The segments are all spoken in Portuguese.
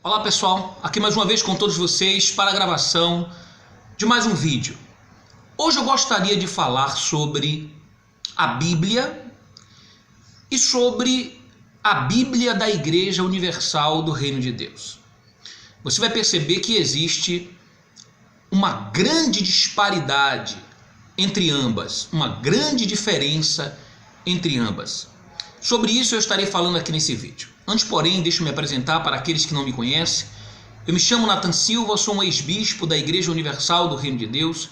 Olá pessoal, aqui mais uma vez com todos vocês para a gravação de mais um vídeo. Hoje eu gostaria de falar sobre a Bíblia e sobre a Bíblia da Igreja Universal do Reino de Deus. Você vai perceber que existe uma grande disparidade entre ambas, uma grande diferença entre ambas. Sobre isso eu estarei falando aqui nesse vídeo. Antes, porém, deixa eu me apresentar para aqueles que não me conhecem. Eu me chamo Nathan Silva, sou um ex-bispo da Igreja Universal do Reino de Deus,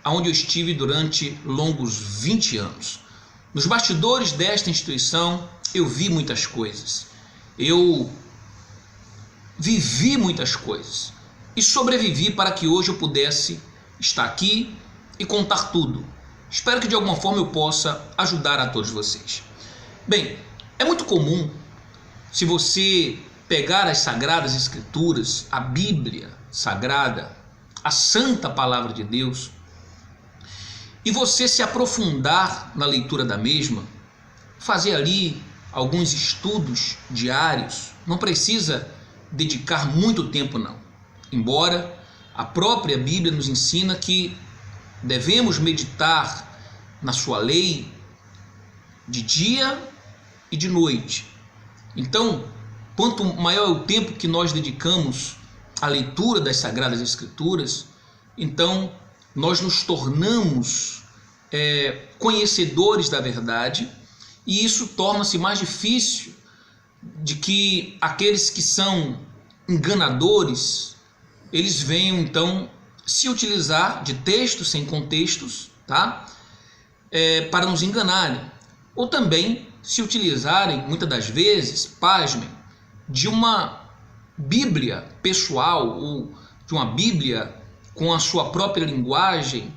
onde eu estive durante longos 20 anos. Nos bastidores desta instituição, eu vi muitas coisas. Eu vivi muitas coisas e sobrevivi para que hoje eu pudesse estar aqui e contar tudo. Espero que de alguma forma eu possa ajudar a todos vocês. Bem, é muito comum, se você pegar as Sagradas Escrituras, a Bíblia Sagrada, a Santa Palavra de Deus, e você se aprofundar na leitura da mesma, fazer ali alguns estudos diários, não precisa dedicar muito tempo não. Embora a própria Bíblia nos ensina que devemos meditar na sua lei de dia e de noite. Então, quanto maior é o tempo que nós dedicamos à leitura das Sagradas Escrituras, então nós nos tornamos conhecedores da verdade, e isso torna-se mais difícil de que aqueles que são enganadores, eles venham então se utilizar de textos sem contextos, tá? Para nos enganarem, ou também se utilizarem, muitas das vezes, pasmem, de uma Bíblia pessoal ou de uma Bíblia com a sua própria linguagem,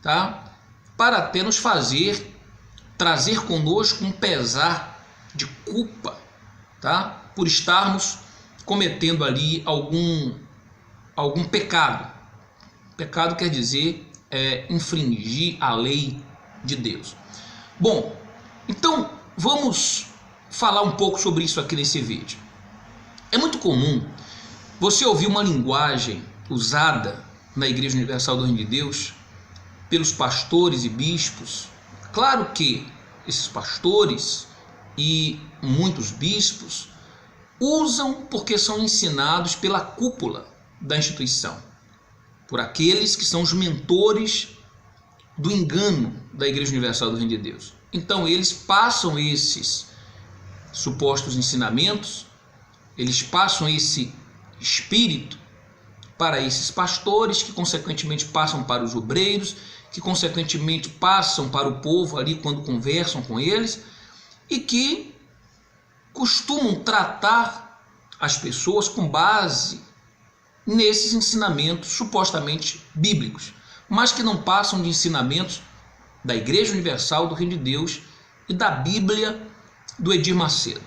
tá? Para até nos trazer conosco um pesar de culpa, tá? Por estarmos cometendo ali algum pecado. Pecado quer dizer infringir a lei de Deus. Bom, então vamos falar um pouco sobre isso aqui nesse vídeo. É muito comum você ouvir uma linguagem usada na Igreja Universal do Reino de Deus pelos pastores e bispos. Claro que esses pastores e muitos bispos usam porque são ensinados pela cúpula da instituição, por aqueles que são os mentores do engano da Igreja Universal do Reino de Deus. Então eles passam esses supostos ensinamentos, eles passam esse espírito para esses pastores, que consequentemente passam para os obreiros, que consequentemente passam para o povo ali quando conversam com eles, e que costumam tratar as pessoas com base nesses ensinamentos supostamente bíblicos, mas que não passam de ensinamentos da Igreja Universal do Reino de Deus e da Bíblia do Edir Macedo.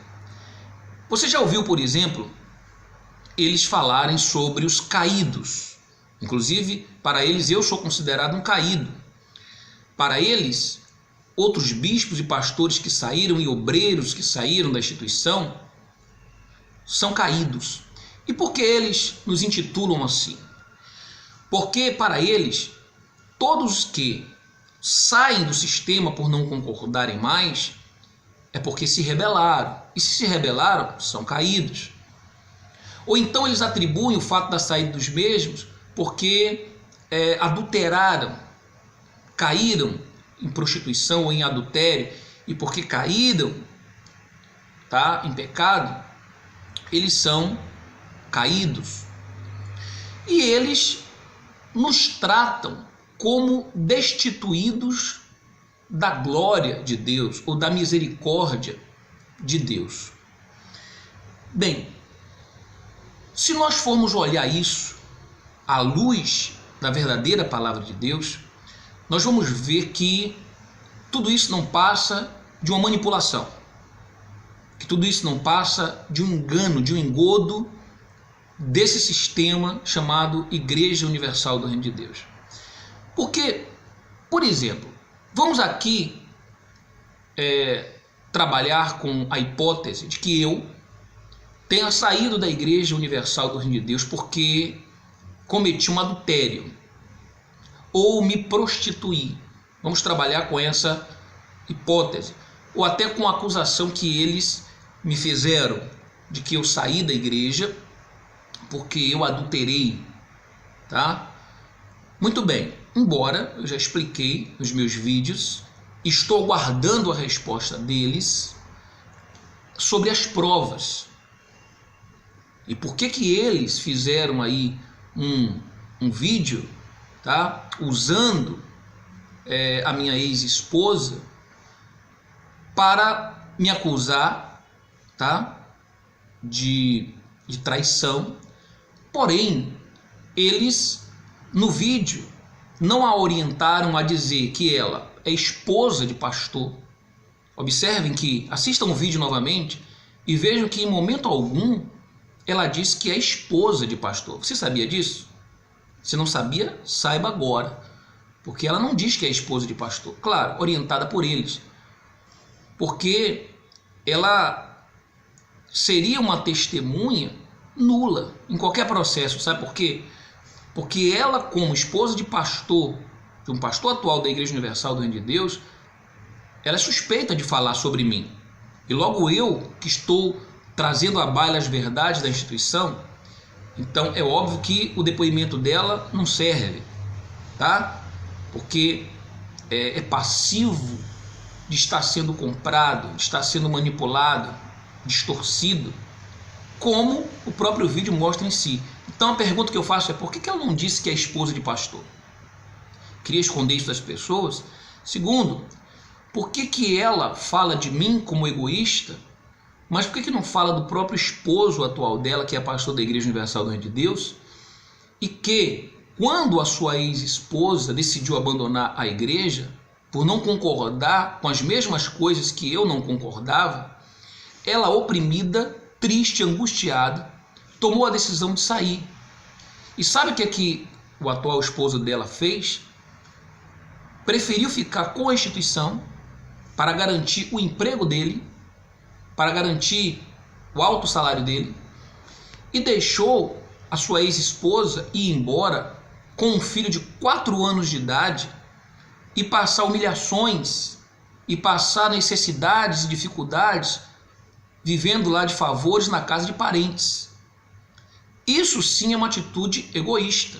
Você já ouviu, por exemplo, eles falarem sobre os caídos? Inclusive, para eles eu sou considerado um caído. Para eles, outros bispos e pastores que saíram e obreiros que saíram da instituição são caídos. E por que eles nos intitulam assim? Porque para eles, todos que saem do sistema por não concordarem mais, é porque se rebelaram. E se rebelaram, são caídos. Ou então eles atribuem o fato da saída dos mesmos porque adulteraram, caíram em prostituição ou em adultério, e porque caíram, tá, em pecado, eles são caídos. E eles nos tratam como destituídos da glória de Deus ou da misericórdia de Deus. Bem, se nós formos olhar isso à luz da verdadeira palavra de Deus, nós vamos ver que tudo isso não passa de uma manipulação, que tudo isso não passa de um engano, de um engodo desse sistema chamado Igreja Universal do Reino de Deus. Porque, por exemplo, vamos aqui trabalhar com a hipótese de que eu tenha saído da Igreja Universal do Reino de Deus porque cometi um adultério ou me prostituí. Vamos trabalhar com essa hipótese, ou até com a acusação que eles me fizeram de que eu saí da igreja porque eu adulterei, tá? Muito bem, embora eu já expliquei nos meus vídeos, estou guardando a resposta deles sobre as provas. E por que eles fizeram aí um vídeo, tá? Usando a minha ex-esposa para me acusar, tá? De traição. Porém, eles no vídeo não a orientaram a dizer que ela é esposa de pastor. Observem que, assistam o vídeo novamente e vejam que em momento algum ela disse que é esposa de pastor. Você sabia disso? Se não sabia, saiba agora. Porque ela não diz que é esposa de pastor. Claro, orientada por eles. Porque ela seria uma testemunha nula em qualquer processo. Sabe por quê? Porque ela, como esposa de pastor, de um pastor atual da Igreja Universal do Reino de Deus, ela é suspeita de falar sobre mim. E logo eu, que estou trazendo à baila as verdades da instituição, então é óbvio que o depoimento dela não serve, tá? Porque é passivo de estar sendo comprado, de estar sendo manipulado, distorcido, como o próprio vídeo mostra em si. Então a pergunta que eu faço é: por que ela não disse que é esposa de pastor? Queria esconder isso das pessoas? Segundo, por que ela fala de mim como egoísta, mas por que não fala do próprio esposo atual dela, que é pastor da Igreja Universal do Reino de Deus, e que, quando a sua ex-esposa decidiu abandonar a igreja, por não concordar com as mesmas coisas que eu não concordava, ela, oprimida, triste, angustiada, tomou a decisão de sair. E sabe o que o atual esposo dela fez? Preferiu ficar com a instituição para garantir o emprego dele, para garantir o alto salário dele, e deixou a sua ex-esposa ir embora com um filho de 4 anos de idade e passar humilhações e passar necessidades e dificuldades vivendo lá de favores na casa de parentes. Isso sim é uma atitude egoísta.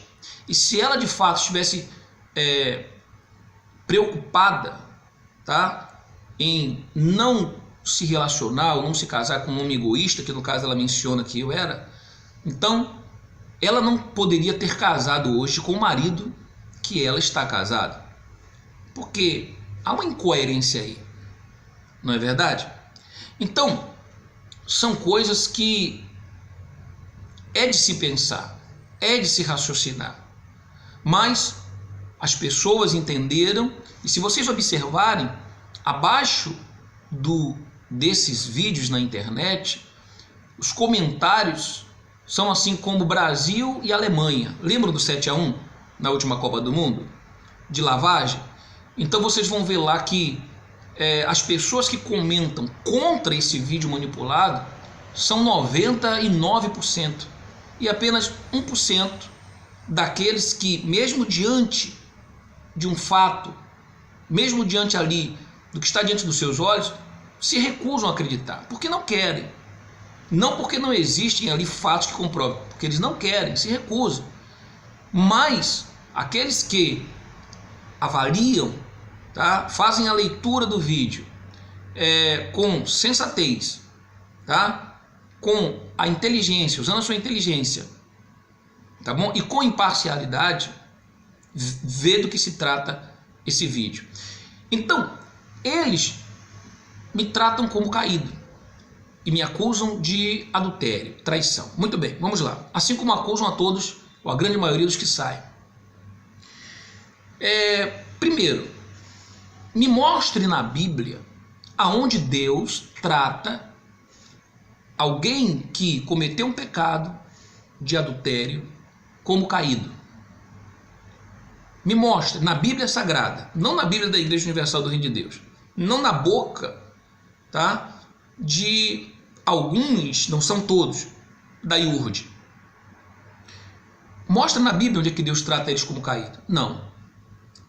E se ela de fato estivesse preocupada, tá, em não se relacionar ou não se casar com um homem egoísta, que no caso ela menciona que eu era, então ela não poderia ter casado hoje com o marido que ela está casada. Porque há uma incoerência aí, não é verdade? Então, são coisas que é de se pensar, é de se raciocinar. Mas as pessoas entenderam, e se vocês observarem, abaixo desses vídeos na internet, os comentários são assim como Brasil e Alemanha. Lembram do 7-1 na última Copa do Mundo? De lavagem? Então vocês vão ver lá que as pessoas que comentam contra esse vídeo manipulado são 99%. E apenas 1% daqueles que, mesmo diante de um fato, mesmo diante ali do que está diante dos seus olhos, se recusam a acreditar, porque não querem. Não porque não existem ali fatos que comprovem, porque eles não querem, se recusam. Mas aqueles que avaliam, tá, fazem a leitura do vídeo com sensatez, tá, com a inteligência, usando a sua inteligência, tá bom? E com imparcialidade, vê do que se trata esse vídeo. Então, eles me tratam como caído e me acusam de adultério, traição. Muito bem, vamos lá. Assim como acusam a todos, ou a grande maioria dos que saem. Primeiro, me mostre na Bíblia aonde Deus trata alguém que cometeu um pecado de adultério como caído. Me mostre na Bíblia Sagrada, não na Bíblia da Igreja Universal do Reino de Deus, não na boca, tá, de alguns, não são todos, da iurde. Mostra na Bíblia onde é que Deus trata eles como caído. Não.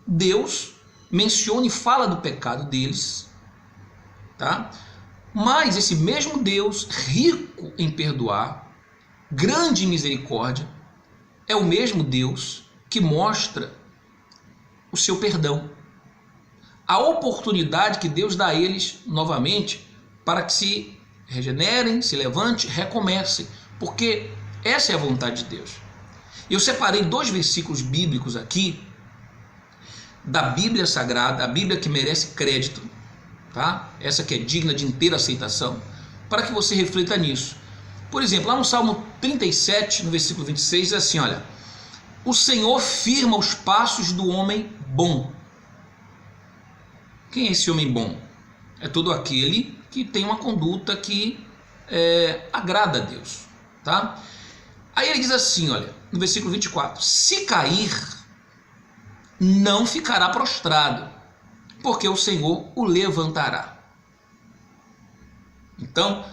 Deus menciona e fala do pecado deles, tá? Mas esse mesmo Deus, rico em perdoar, grande em misericórdia, é o mesmo Deus que mostra o seu perdão. A oportunidade que Deus dá a eles novamente para que se regenerem, se levantem, recomecem, porque essa é a vontade de Deus. Eu separei 2 versículos bíblicos aqui da Bíblia Sagrada, a Bíblia que merece crédito, tá? Essa que é digna de inteira aceitação, para que você reflita nisso. Por exemplo, lá no Salmo 37, no versículo 26, diz assim, olha: o Senhor firma os passos do homem bom. Quem é esse homem bom? É todo aquele que tem uma conduta que agrada a Deus, tá? Aí ele diz assim, olha, no versículo 24: se cair, não ficará prostrado, porque o Senhor o levantará. Então,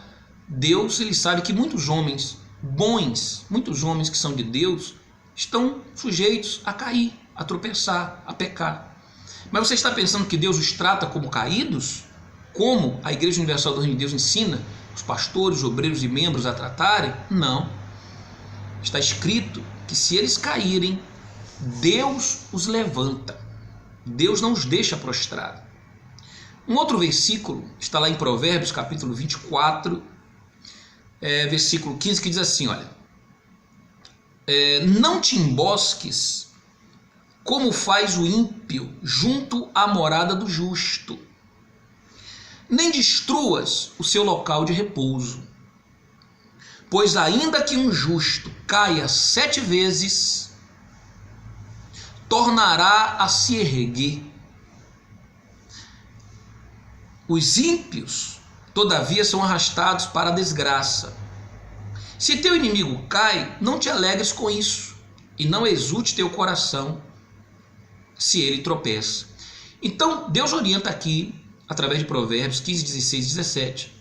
Deus, ele sabe que muitos homens bons, muitos homens que são de Deus, estão sujeitos a cair, a tropeçar, a pecar. Mas você está pensando que Deus os trata como caídos? Como a Igreja Universal do Reino de Deus ensina os pastores, obreiros e membros a tratarem? Não. Está escrito que se eles caírem, Deus os levanta. Deus não os deixa prostrados. Um outro versículo está lá em Provérbios, capítulo 24, versículo 15, que diz assim, olha: não te embosques como faz o ímpio junto à morada do justo, nem destruas o seu local de repouso, pois ainda que um justo caia 7 vezes, tornará a se erguer. Os ímpios, todavia, são arrastados para a desgraça. Se teu inimigo cai, não te alegres com isso, e não exulte teu coração se ele tropeça. Então, Deus orienta aqui, através de Provérbios 15, 16 e 17,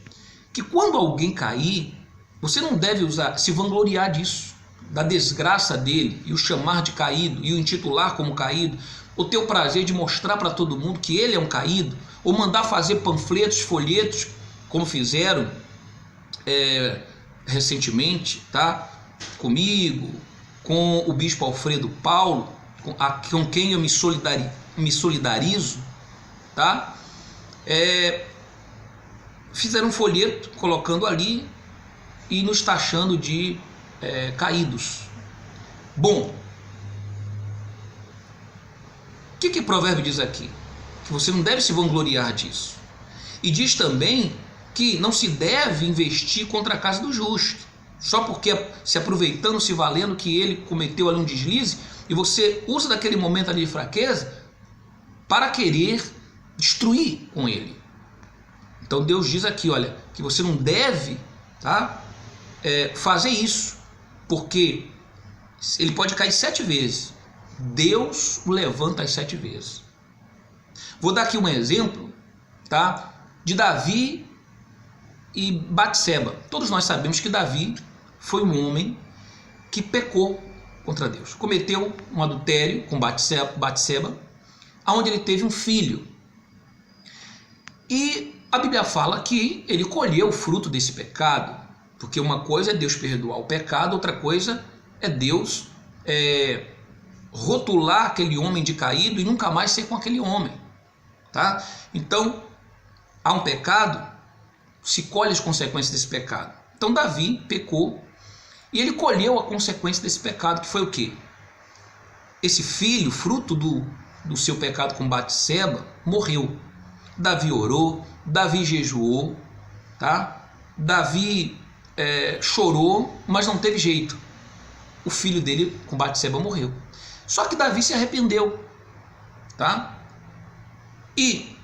que quando alguém cair, você não deve se vangloriar disso, da desgraça dele, e o chamar de caído, e o intitular como caído, ou ter o prazer de mostrar para todo mundo que ele é um caído, ou mandar fazer panfletos, folhetos, como fizeram recentemente, tá? Comigo, com o bispo Alfredo Paulo, com quem eu me solidarizo, tá? Fizeram um folheto colocando ali e nos taxando de caídos. Bom, o que Provérbio diz aqui? Que você não deve se vangloriar disso. E diz também que não se deve investir contra a casa do justo, só porque se aproveitando, se valendo que ele cometeu ali um deslize, e você usa daquele momento ali de fraqueza para querer destruir com ele. Então Deus diz aqui, olha, que você não deve, tá, fazer isso, porque ele pode cair 7 vezes. Deus o levanta as 7 vezes. Vou dar aqui um exemplo, tá, de Davi e Batseba. Todos nós sabemos que Davi foi um homem que pecou contra Deus. Cometeu um adultério com Batseba, onde ele teve um filho. E a Bíblia fala que ele colheu o fruto desse pecado, porque uma coisa é Deus perdoar o pecado, outra coisa é Deus rotular aquele homem de caído e nunca mais ser com aquele homem, tá? Então, há um pecado, se colhe as consequências desse pecado. Então Davi pecou e ele colheu a consequência desse pecado, que foi o quê? Esse filho, fruto do seu pecado com Batseba, morreu. Davi orou, Davi jejuou, tá? Davi chorou, mas não teve jeito. O filho dele com Batseba morreu. Só que Davi se arrependeu, tá? E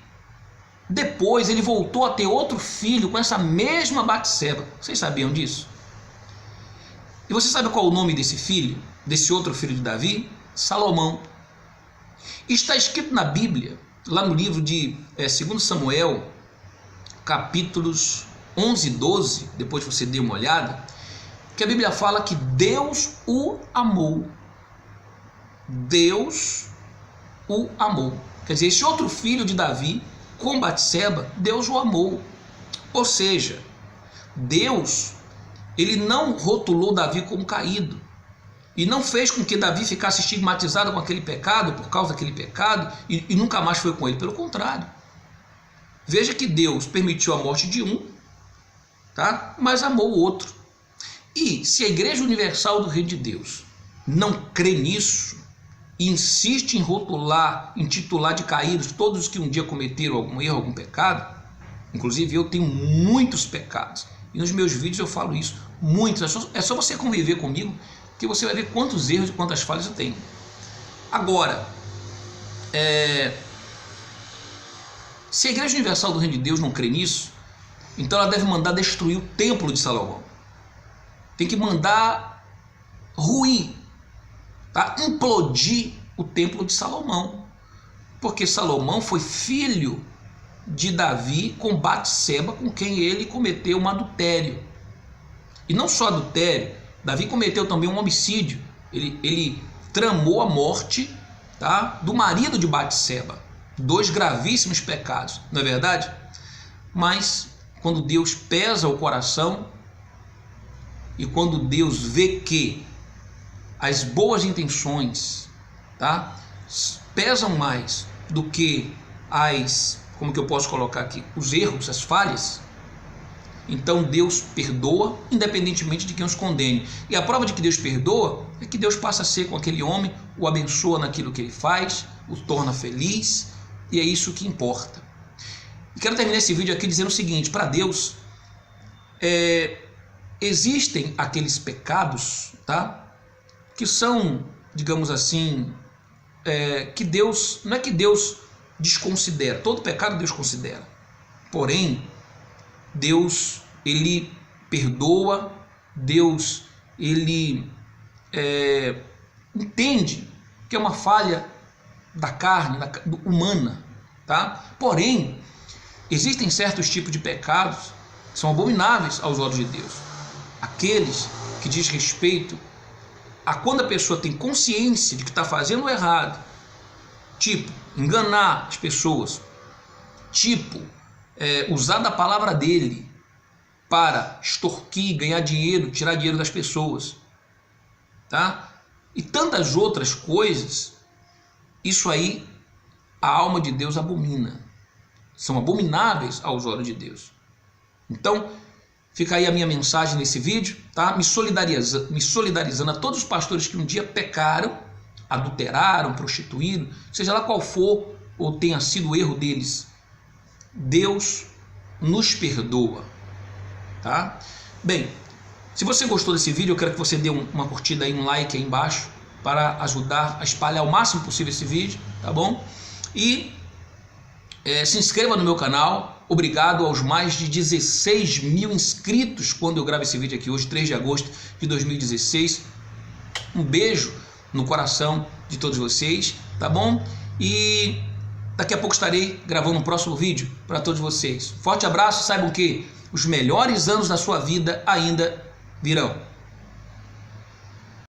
depois ele voltou a ter outro filho com essa mesma Batseba. Vocês sabiam disso? E você sabe qual é o nome desse filho? Desse outro filho de Davi? Salomão. Está escrito na Bíblia, lá no livro de 2 Samuel, capítulos 11:12, depois você dê uma olhada, que a Bíblia fala que Deus o amou. Deus o amou. Quer dizer, esse outro filho de Davi, com Batseba, Deus o amou. Ou seja, Deus, ele não rotulou Davi como caído. E não fez com que Davi ficasse estigmatizado com aquele pecado, por causa daquele pecado, e nunca mais foi com ele. Pelo contrário. Veja que Deus permitiu a morte de um, tá? Mas amou o outro. E se a Igreja Universal do Reino de Deus não crê nisso, e insiste em rotular, intitular de caídos todos os que um dia cometeram algum erro, algum pecado, inclusive eu tenho muitos pecados, e nos meus vídeos eu falo isso, muitos, é só você conviver comigo, que você vai ver quantos erros e quantas falhas eu tenho. Agora, se a Igreja Universal do Reino de Deus não crê nisso, então ela deve mandar destruir o templo de Salomão. Tem que mandar ruir, tá? Implodir o templo de Salomão. Porque Salomão foi filho de Davi com Batseba, com quem ele cometeu um adultério. E não só adultério, Davi cometeu também um homicídio. Ele tramou a morte, tá, do marido de Batseba. 2 gravíssimos pecados, não é verdade? Mas quando Deus pesa o coração e quando Deus vê que as boas intenções, tá, pesam mais do que como que eu posso colocar aqui, os erros, as falhas, então Deus perdoa, independentemente de quem os condene. E a prova de que Deus perdoa é que Deus passa a ser com aquele homem, o abençoa naquilo que ele faz, o torna feliz, e é isso que importa. E quero terminar esse vídeo aqui dizendo o seguinte: para Deus, existem aqueles pecados, tá, que são, digamos assim, que Deus, não é que Deus desconsidera, todo pecado Deus considera, porém Deus, ele perdoa, Deus, ele entende que é uma falha da carne, humana, tá? Porém, existem certos tipos de pecados que são abomináveis aos olhos de Deus, aqueles que diz respeito a quando a pessoa tem consciência de que está fazendo o errado, tipo enganar as pessoas, tipo usar da palavra dele para extorquir, ganhar dinheiro, tirar dinheiro das pessoas, tá? E tantas outras coisas. Isso aí a alma de Deus abomina, são abomináveis aos olhos de Deus. Então fica aí a minha mensagem nesse vídeo, tá? Me solidarizando a todos os pastores que um dia pecaram, adulteraram, prostituíram, seja lá qual for ou tenha sido o erro deles. Deus nos perdoa, tá? Bem, se você gostou desse vídeo, eu quero que você dê uma curtida aí, um like aí embaixo, para ajudar a espalhar o máximo possível esse vídeo, tá bom? E se inscreva no meu canal. Obrigado aos mais de 16 mil inscritos quando eu gravo esse vídeo aqui hoje, 3 de agosto de 2016. Um beijo no coração de todos vocês, tá bom? E daqui a pouco estarei gravando um próximo vídeo para todos vocês. Forte abraço, saibam que os melhores anos da sua vida ainda virão.